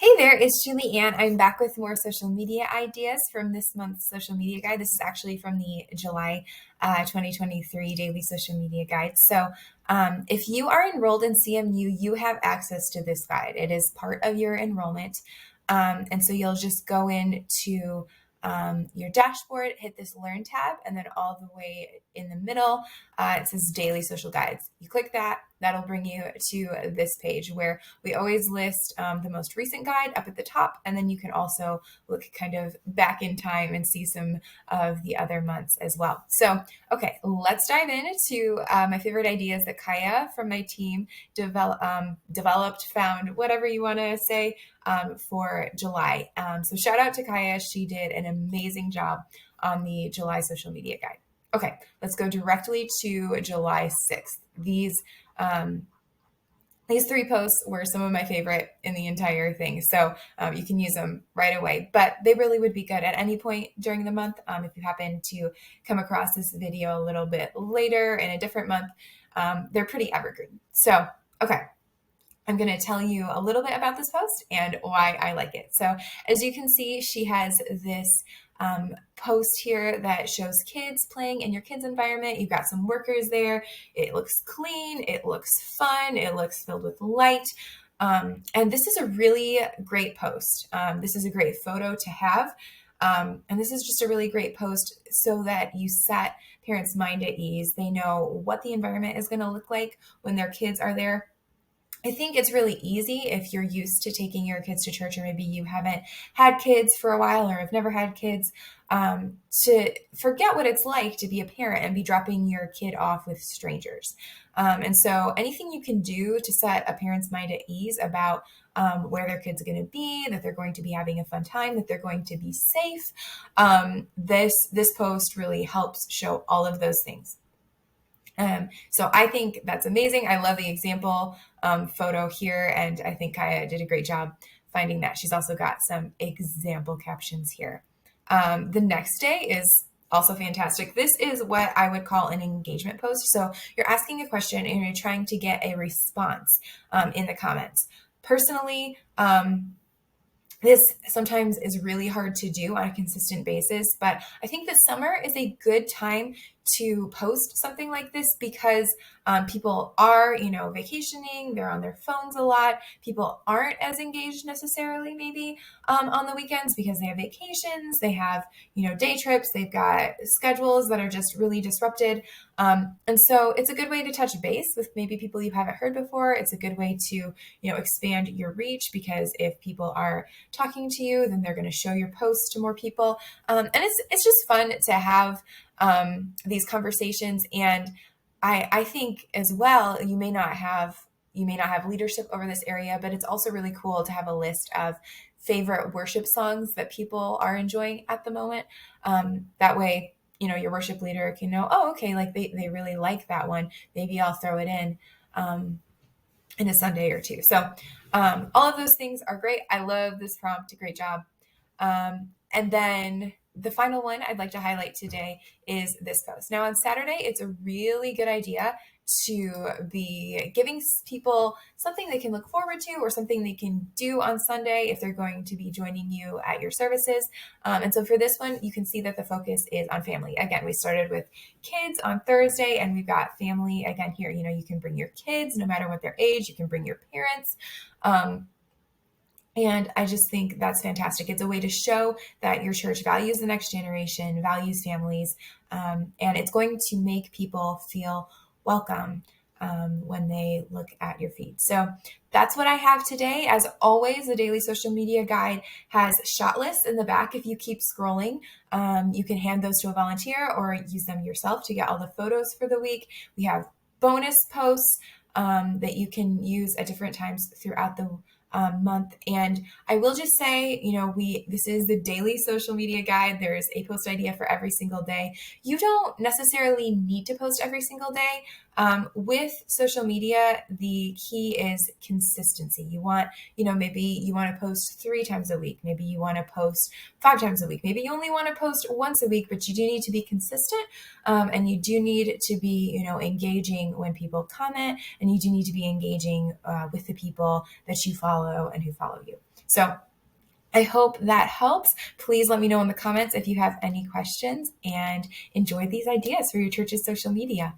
Hey there, it's Julie Ann. I'm back with more social media ideas from this month's social media guide. This is actually from the July 2023 daily social media guide. So if you are enrolled in CMU, you have access to this guide. It is part of your enrollment. And so you'll just go into your dashboard, hit this Learn tab, and then all the way in the middle, it says Daily Social Guides. You click that, that'll bring you to this page where we always list the most recent guide up at the top, and then you can also look kind of back in time and see some of the other months as well. So, okay, let's dive into my favorite ideas that Kaya from my team developed, found, whatever you want to say, for July. So shout out to Kaya. She did an amazing job on the July social media guide. Okay, let's go directly to July 6th. These three posts were some of my favorite in the entire thing. So you can use them right away, but they really would be good at any point during the month. If you happen to come across this video a little bit later in a different month, they're pretty evergreen. So, okay. I'm going to tell you a little bit about this post and why I like it. So as you can see, she has this post here that shows kids playing in your kids' environment. You've got some workers there. It looks clean. It looks fun. It looks filled with light. And this is a really great post. This is a great photo to have. And this is just a really great post so that you set parents' mind at ease. They know what the environment is going to look like when their kids are there. I think it's really easy if you're used to taking your kids to church, or maybe you haven't had kids for a while or have never had kids, to forget what it's like to be a parent and be dropping your kid off with strangers. And so anything you can do to set a parent's mind at ease about where their kid's going to be, that they're going to be having a fun time, that they're going to be safe, this post really helps show all of those things. So I think that's amazing. I love the example photo here, and I think Kaya did a great job finding that. She's also got some example captions here. The next day is also fantastic. This is what I would call an engagement post. So you're asking a question and you're trying to get a response in the comments. Personally, this sometimes is really hard to do on a consistent basis, but I think that summer is a good time to post something like this because people are, vacationing, they're on their phones a lot. People aren't as engaged necessarily maybe on the weekends because they have vacations, they have, day trips, they've got schedules that are just really disrupted. And so it's a good way to touch base with maybe people you haven't heard before. It's a good way to, expand your reach because if people are talking to you, then they're going to show your post to more people. And it's just fun to have these conversations. And I think as well, you may not have leadership over this area, but it's also really cool to have a list of favorite worship songs that people are enjoying at the moment. That way, your worship leader can know, oh, okay, like they really like that one. Maybe I'll throw it in a Sunday or two. So all of those things are great. I love this prompt. Great job. And then the final one I'd like to highlight today is this post. Now on Saturday, it's a really good idea to be giving people something they can look forward to or something they can do on Sunday if they're going to be joining you at your services. And so for this one, you can see that the focus is on family. Again, we started with kids on Thursday and we've got family again here. You can bring your kids no matter what their age, you can bring your parents. And I just think that's fantastic. It's a way to show that your church values the next generation, values families, and it's going to make people feel welcome when they look at your feed. So that's what I have today. As always, the Daily Social Media Guide has shot lists in the back. If you keep scrolling, you can hand those to a volunteer or use them yourself to get all the photos for the week. We have bonus posts that you can use at different times throughout the month. And I will just say, this is the Daily Social Media Guide. There's a post idea for every single day. You don't necessarily need to post every single day. With social media, the key is consistency. You want, maybe you want to post 3 times a week. Maybe you want to post 5 times a week. Maybe you only want to post once a week, but you do need to be consistent. And you do need to be, engaging when people comment, and you do need to be engaging with the people that you follow and who follow you. So I hope that helps. Please let me know in the comments if you have any questions, and enjoy these ideas for your church's social media.